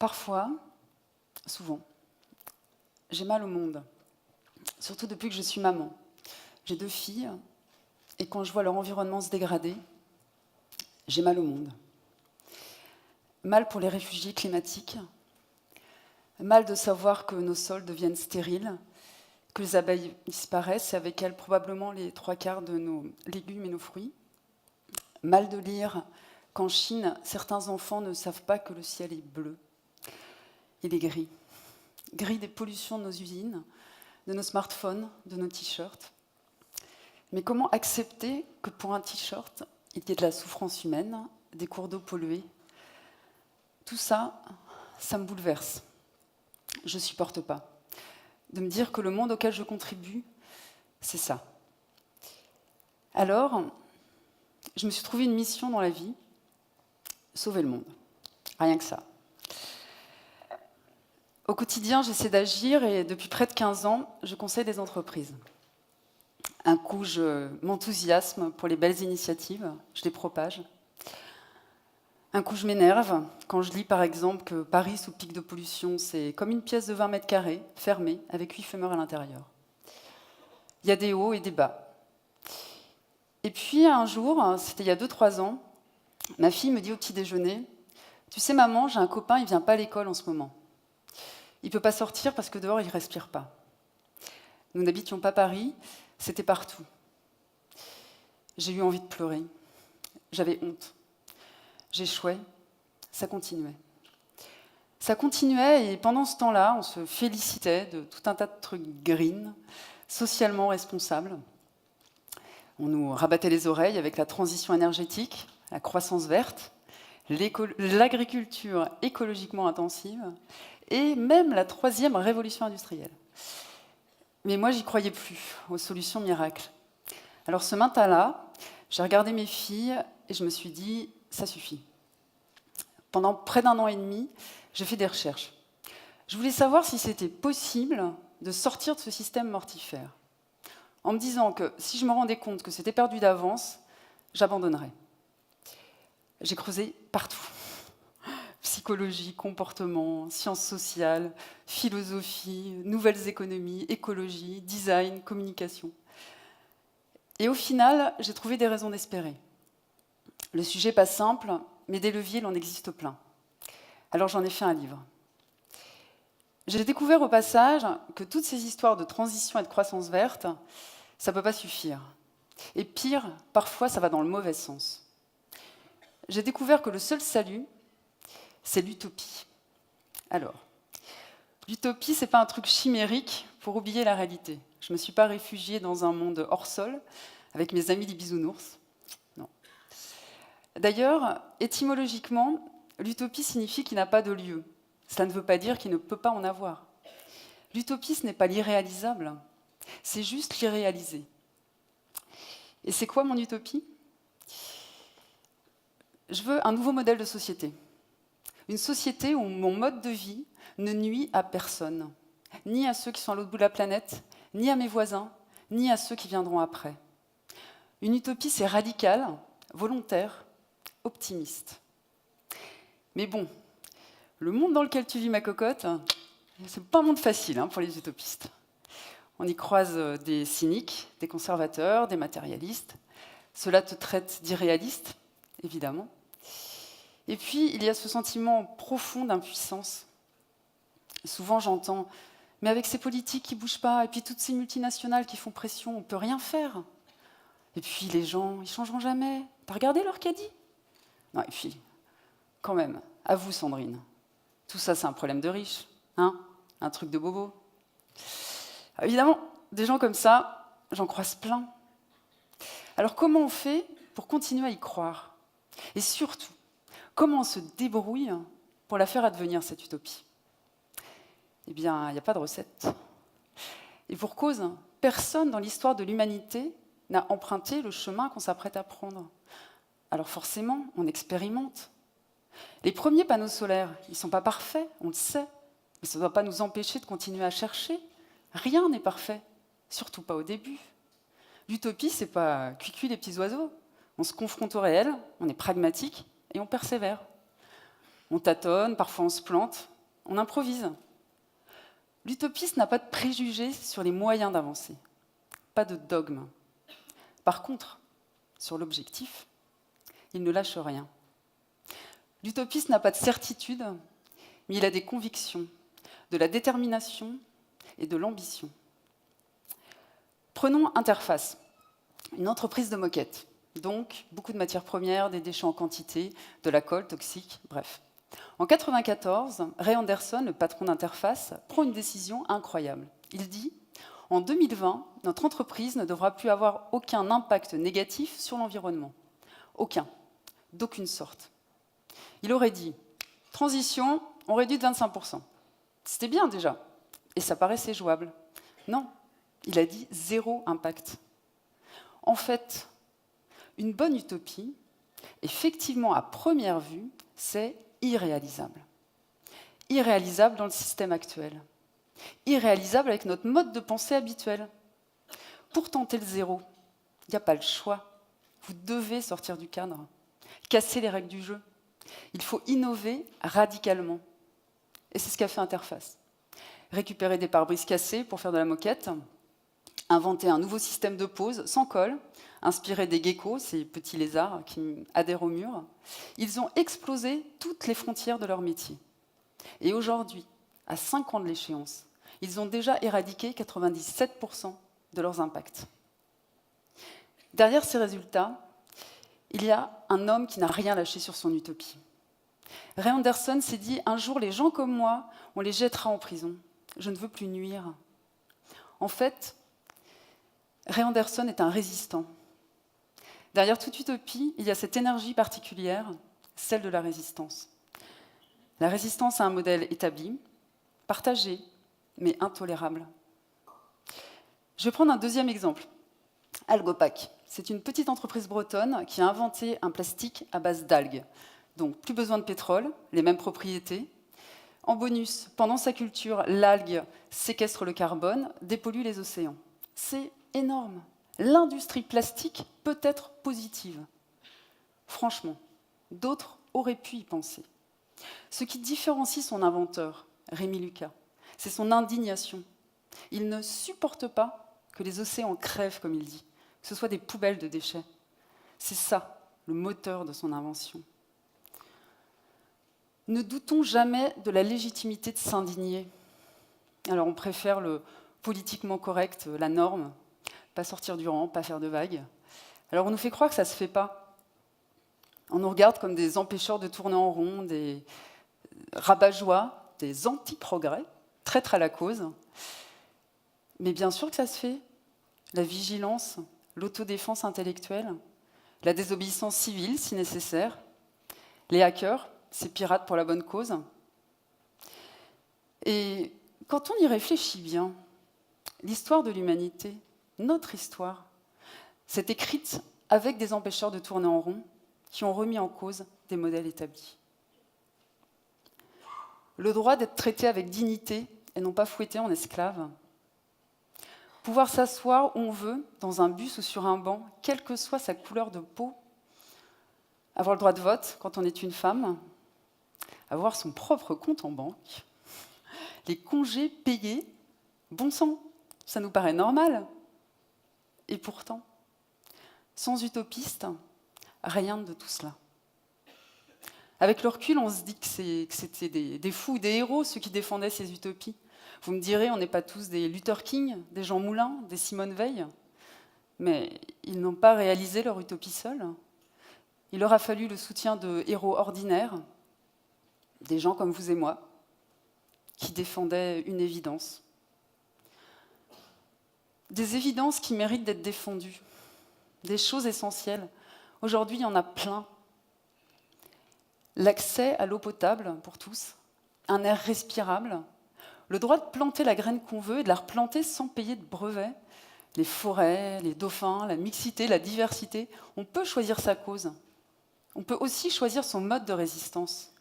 Parfois, souvent, j'ai mal au monde, surtout depuis que je suis maman. J'ai 2 filles, et quand je vois leur environnement se dégrader, j'ai mal au monde. Mal pour les réfugiés climatiques, mal de savoir que nos sols deviennent stériles, que les abeilles disparaissent, et avec elles probablement les 3/4 de nos légumes et nos fruits. Mal de lire qu'en Chine, certains enfants ne savent pas que le ciel est bleu. Il est gris. Gris des pollutions de nos usines, de nos smartphones, de nos t-shirts. Mais comment accepter que pour un t-shirt, il y ait de la souffrance humaine, des cours d'eau pollués? Tout ça, ça me bouleverse. Je ne supporte pas. De me dire que le monde auquel je contribue, c'est ça. Alors, je me suis trouvé une mission dans la vie, sauver le monde. Rien que ça. Au quotidien, j'essaie d'agir et depuis près de 15 ans, je conseille des entreprises. Un coup, je m'enthousiasme pour les belles initiatives, je les propage. Un coup, je m'énerve quand je lis par exemple que Paris sous pic de pollution, c'est comme une pièce de 20 mètres carrés, fermée, avec 8 fumeurs à l'intérieur. Il y a des hauts et des bas. Et puis un jour, c'était il y a 2-3 ans, ma fille me dit au petit déjeuner, « Tu sais maman, j'ai un copain, il ne vient pas à l'école en ce moment. Il ne peut pas sortir parce que dehors, il ne respire pas. » Nous n'habitions pas Paris, c'était partout. J'ai eu envie de pleurer. J'avais honte. J'échouais. Ça continuait. Ça continuait et pendant ce temps-là, on se félicitait de tout un tas de trucs green, socialement responsables. On nous rabattait les oreilles avec la transition énergétique, la croissance verte, l'agriculture écologiquement intensive et même la 3e révolution industrielle. Mais moi, j'y croyais plus, aux solutions miracles. Alors ce matin-là, j'ai regardé mes filles et je me suis dit, ça suffit. Pendant près d'1 an et demi, j'ai fait des recherches. Je voulais savoir si c'était possible de sortir de ce système mortifère, en me disant que si je me rendais compte que c'était perdu d'avance, j'abandonnerais. J'ai creusé partout. Psychologie, comportement, sciences sociales, philosophie, nouvelles économies, écologie, design, communication. Et au final, j'ai trouvé des raisons d'espérer. Le sujet n'est pas simple, mais des leviers, il en existe plein. Alors j'en ai fait un livre. J'ai découvert au passage que toutes ces histoires de transition et de croissance verte, ça ne peut pas suffire. Et pire, parfois ça va dans le mauvais sens. J'ai découvert que le seul salut, c'est l'utopie. Alors, l'utopie, ce n'est pas un truc chimérique pour oublier la réalité. Je ne me suis pas réfugiée dans un monde hors sol, avec mes amis les bisounours. Non. D'ailleurs, étymologiquement, l'utopie signifie qu'il n'a pas de lieu. Cela ne veut pas dire qu'il ne peut pas en avoir. L'utopie, ce n'est pas l'irréalisable, c'est juste l'irréalisé. Et c'est quoi mon utopie? Je veux un nouveau modèle de société. Une société où mon mode de vie ne nuit à personne, ni à ceux qui sont à l'autre bout de la planète, ni à mes voisins, ni à ceux qui viendront après. Une utopie, c'est radical, volontaire, optimiste. Mais bon, le monde dans lequel tu vis, ma cocotte, c'est pas un monde facile pour les utopistes. On y croise des cyniques, des conservateurs, des matérialistes. Cela te traite d'irréaliste, évidemment. Et puis, il y a ce sentiment profond d'impuissance. Souvent, j'entends « mais avec ces politiques qui ne bougent pas, et puis toutes ces multinationales qui font pression, on ne peut rien faire. Et puis, les gens, ils ne changeront jamais. T'as regardé leur caddie ?» Non, et puis, quand même, à vous, Sandrine. Tout ça, c'est un problème de riche, hein? Un truc de bobo. Évidemment, des gens comme ça, j'en croise plein. Alors, comment on fait pour continuer à y croire? Et surtout, comment on se débrouille pour la faire advenir, cette utopie? Eh bien, il n'y a pas de recette. Et pour cause, personne dans l'histoire de l'humanité n'a emprunté le chemin qu'on s'apprête à prendre. Alors forcément, on expérimente. Les premiers panneaux solaires, ils ne sont pas parfaits, on le sait, mais ça ne doit pas nous empêcher de continuer à chercher. Rien n'est parfait, surtout pas au début. L'utopie, c'est pas cuicui les petits oiseaux. On se confronte au réel, on est pragmatique et on persévère. On tâtonne, parfois on se plante, on improvise. L'utopiste n'a pas de préjugés sur les moyens d'avancer, pas de dogme. Par contre, sur l'objectif, il ne lâche rien. L'utopiste n'a pas de certitude, mais il a des convictions, de la détermination et de l'ambition. Prenons Interface, une entreprise de moquettes. Donc, beaucoup de matières premières, des déchets en quantité, de la colle toxique, bref. En 1994, Ray Anderson, le patron d'Interface, prend une décision incroyable. Il dit « En 2020, notre entreprise ne devra plus avoir aucun impact négatif sur l'environnement. Aucun, d'aucune sorte. » Il aurait dit « Transition, on réduit de 25%. » C'était bien déjà, et ça paraissait jouable. Non, il a dit « zéro impact ». En fait, une bonne utopie, effectivement à première vue, c'est irréalisable. Irréalisable dans le système actuel. Irréalisable avec notre mode de pensée habituel. Pour tenter le zéro, il n'y a pas le choix. Vous devez sortir du cadre, casser les règles du jeu. Il faut innover radicalement. Et c'est ce qu'a fait Interface. Récupérer des pare-brises cassés pour faire de la moquette, inventer un nouveau système de pose sans colle, inspiré des geckos, ces petits lézards qui adhèrent au mur. Ils ont explosé toutes les frontières de leur métier. Et aujourd'hui, à 5 ans de l'échéance, ils ont déjà éradiqué 97% de leurs impacts. Derrière ces résultats, il y a un homme qui n'a rien lâché sur son utopie. Ray Anderson s'est dit « Un jour, les gens comme moi, on les jettera en prison. Je ne veux plus nuire. » En fait, Ray Anderson est un résistant. Derrière toute utopie, il y a cette énergie particulière, celle de la résistance. La résistance à un modèle établi, partagé, mais intolérable. Je vais prendre un deuxième exemple. Algopac. C'est une petite entreprise bretonne qui a inventé un plastique à base d'algues. Donc, plus besoin de pétrole, les mêmes propriétés. En bonus, pendant sa culture, l'algue séquestre le carbone, dépollue les océans. C'est énorme. L'industrie plastique peut être positive. Franchement, d'autres auraient pu y penser. Ce qui différencie son inventeur, Rémi Lucas, c'est son indignation. Il ne supporte pas que les océans crèvent, comme il dit, que ce soit des poubelles de déchets. C'est ça, le moteur de son invention. Ne doutons jamais de la légitimité de s'indigner. Alors on préfère le politiquement correct, la norme, pas sortir du rang, pas faire de vagues. Alors on nous fait croire que ça ne se fait pas. On nous regarde comme des empêcheurs de tourner en rond, des rabat-joie, des anti-progrès, traîtres à la cause. Mais bien sûr que ça se fait. La vigilance, l'autodéfense intellectuelle, la désobéissance civile si nécessaire, les hackers, ces pirates pour la bonne cause. Et quand on y réfléchit bien, l'histoire de l'humanité, notre histoire, s'est écrite avec des empêcheurs de tourner en rond qui ont remis en cause des modèles établis. Le droit d'être traité avec dignité et non pas fouetté en esclave. Pouvoir s'asseoir où on veut, dans un bus ou sur un banc, quelle que soit sa couleur de peau. Avoir le droit de vote quand on est une femme. Avoir son propre compte en banque. Les congés payés. Bon sang, ça nous paraît normal. Et pourtant, sans utopistes, rien de tout cela. Avec le recul, on se dit que c'était des fous, des héros, ceux qui défendaient ces utopies. Vous me direz, on n'est pas tous des Luther King, des Jean Moulin, des Simone Veil, mais ils n'ont pas réalisé leur utopie seuls. Il leur a fallu le soutien de héros ordinaires, des gens comme vous et moi, qui défendaient une évidence. Des évidences qui méritent d'être défendues, des choses essentielles. Aujourd'hui, il y en a plein. L'accès à l'eau potable pour tous, un air respirable, le droit de planter la graine qu'on veut et de la replanter sans payer de brevet, les forêts, les dauphins, la mixité, la diversité. On peut choisir sa cause. On peut aussi choisir son mode de résistance.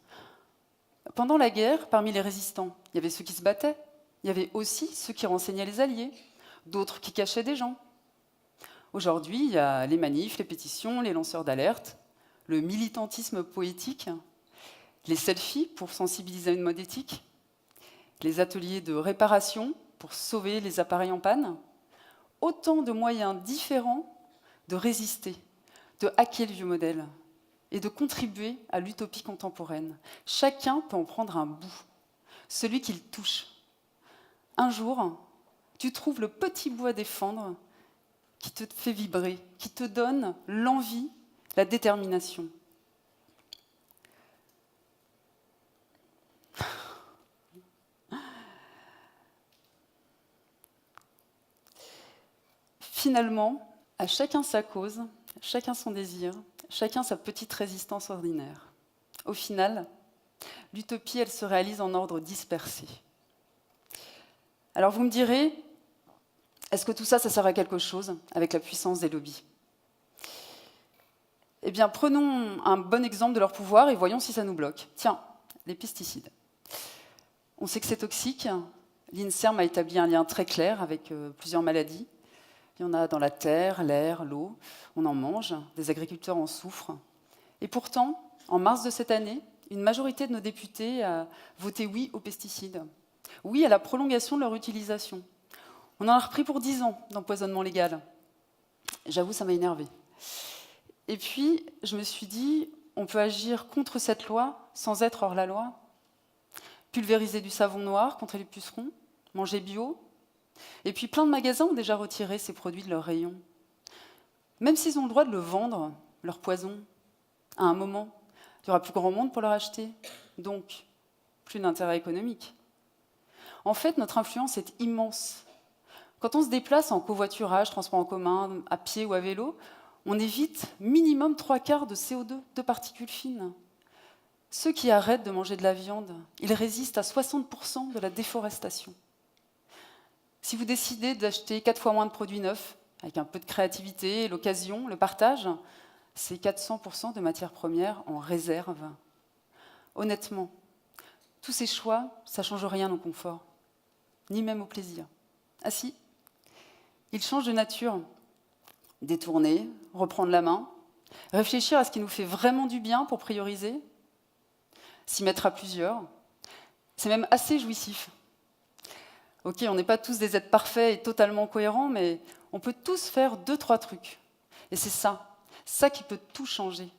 Pendant la guerre, parmi les résistants, il y avait ceux qui se battaient, il y avait aussi ceux qui renseignaient les alliés, d'autres qui cachaient des gens. Aujourd'hui, il y a les manifs, les pétitions, les lanceurs d'alerte, le militantisme poétique, les selfies pour sensibiliser à une mode éthique. les ateliers de réparation pour sauver les appareils en panne, autant de moyens différents de résister, de hacker le vieux modèle et de contribuer à l'utopie contemporaine. Chacun peut en prendre un bout, celui qu'il touche. Un jour, tu trouves le petit bout à défendre qui te fait vibrer, qui te donne l'envie, la détermination. Finalement, à chacun sa cause, chacun son désir, chacun sa petite résistance ordinaire. Au final, l'utopie, elle se réalise en ordre dispersé. Alors vous me direz, est-ce que tout ça, ça sert à quelque chose avec la puissance des lobbies? Eh bien, prenons un bon exemple de leur pouvoir et voyons si ça nous bloque. Tiens, les pesticides. On sait que c'est toxique. L'INSERM a établi un lien très clair avec plusieurs maladies. Il y en a dans la terre, l'air, l'eau. On en mange, des agriculteurs en souffrent. Et pourtant, en mars de cette année, une majorité de nos députés a voté oui aux pesticides. Oui à la prolongation de leur utilisation. On en a repris pour 10 ans d'empoisonnement légal. J'avoue, ça m'a énervée. Et puis, je me suis dit, on peut agir contre cette loi sans être hors la loi. Pulvériser du savon noir contre les pucerons, manger bio. Et puis, plein de magasins ont déjà retiré ces produits de leur rayon. Même s'ils ont le droit de le vendre, leur poison, à un moment, il n'y aura plus grand monde pour leur acheter. Donc, plus d'intérêt économique. En fait, notre influence est immense. Quand on se déplace en covoiturage, transport en commun, à pied ou à vélo, on évite minimum 3/4 de CO2, de particules fines. Ceux qui arrêtent de manger de la viande, ils résistent à 60% de la déforestation. Si vous décidez d'acheter 4 fois moins de produits neufs, avec un peu de créativité, l'occasion, le partage, c'est 400% de matières premières en réserve. Honnêtement, tous ces choix, ça ne change rien au confort, ni même au plaisir. Ah si, ils changent de nature. Détourner, reprendre la main, réfléchir à ce qui nous fait vraiment du bien pour prioriser, s'y mettre à plusieurs, c'est même assez jouissif. Ok, on n'est pas tous des êtres parfaits et totalement cohérents, mais on peut tous faire 2-3 trucs. Et c'est ça qui peut tout changer,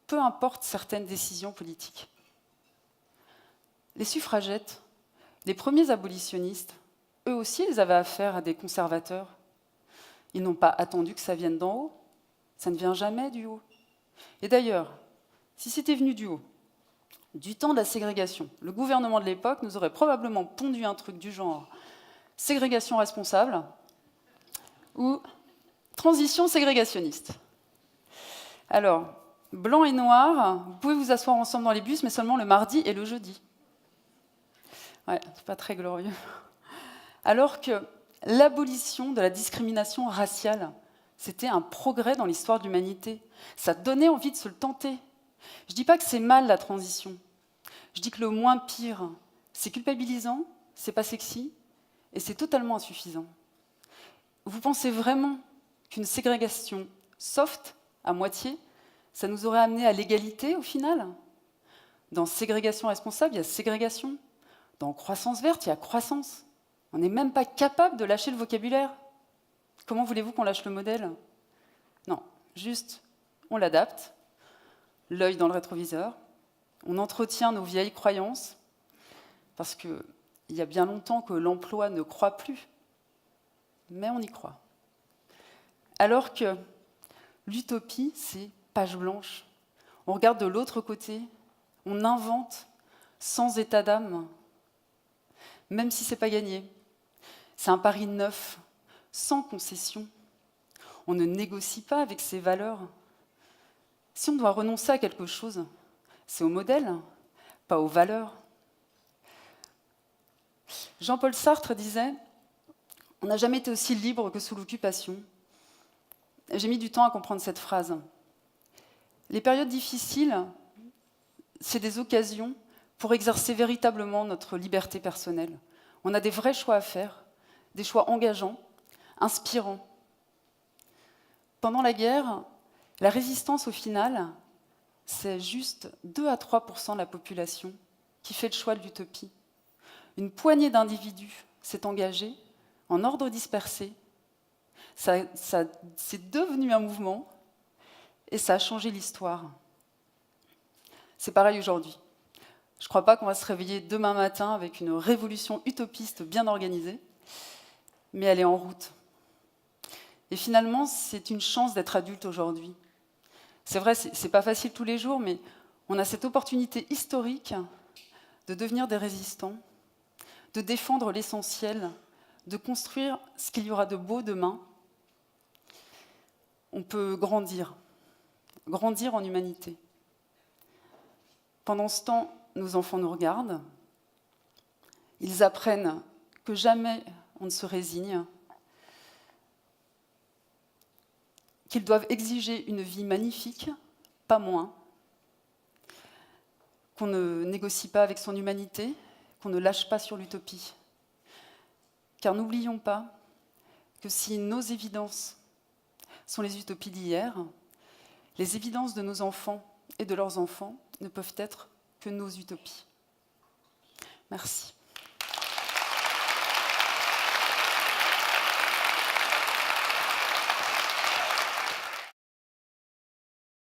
peu importe certaines décisions politiques. Les suffragettes, les premiers abolitionnistes, eux aussi, ils avaient affaire à des conservateurs. Ils n'ont pas attendu que ça vienne d'en haut. Ça ne vient jamais du haut. Et d'ailleurs, si c'était venu du haut, du temps de la ségrégation, le gouvernement de l'époque nous aurait probablement pondu un truc du genre ségrégation responsable ou transition ségrégationniste. Alors, blanc et noir, vous pouvez vous asseoir ensemble dans les bus, mais seulement le mardi et le jeudi. Ouais, c'est pas très glorieux. Alors que l'abolition de la discrimination raciale, c'était un progrès dans l'histoire de l'humanité. Ça donnait envie de se le tenter. Je ne dis pas que c'est mal la transition. Je dis que le moins pire, c'est culpabilisant, c'est pas sexy, et c'est totalement insuffisant. Vous pensez vraiment qu'une ségrégation soft, à moitié, ça nous aurait amené à l'égalité au final? Dans ségrégation responsable, il y a ségrégation. Dans croissance verte, il y a croissance. On n'est même pas capable de lâcher le vocabulaire. Comment voulez-vous qu'on lâche le modèle? Non, juste, on l'adapte, l'œil dans le rétroviseur, on entretient nos vieilles croyances, parce qu'il y a bien longtemps que l'emploi ne croit plus, mais on y croit. Alors que l'utopie, c'est page blanche. On regarde de l'autre côté, on invente sans état d'âme, même si ce n'est pas gagné. C'est un pari neuf, sans concession. On ne négocie pas avec ses valeurs. Si on doit renoncer à quelque chose, c'est au modèle, pas aux valeurs. Jean-Paul Sartre disait « On n'a jamais été aussi libre que sous l'occupation ». J'ai mis du temps à comprendre cette phrase. Les périodes difficiles, c'est des occasions pour exercer véritablement notre liberté personnelle. On a des vrais choix à faire, des choix engageants, inspirants. Pendant la guerre, la résistance, au final, c'est juste 2 à 3% de la population qui fait le choix de l'utopie. Une poignée d'individus s'est engagée en ordre dispersé. C'est devenu un mouvement et ça a changé l'histoire. C'est pareil aujourd'hui. Je ne crois pas qu'on va se réveiller demain matin avec une révolution utopiste bien organisée, mais elle est en route. Et finalement, c'est une chance d'être adulte aujourd'hui. C'est vrai, c'est pas facile tous les jours, mais on a cette opportunité historique de devenir des résistants, de défendre l'essentiel, de construire ce qu'il y aura de beau demain. On peut grandir en humanité. Pendant ce temps, nos enfants nous regardent. Ils apprennent que jamais on ne se résigne, qu'ils doivent exiger une vie magnifique, pas moins, qu'on ne négocie pas avec son humanité, qu'on ne lâche pas sur l'utopie. Car n'oublions pas que si nos évidences sont les utopies d'hier, les évidences de nos enfants et de leurs enfants ne peuvent être que nos utopies. Merci.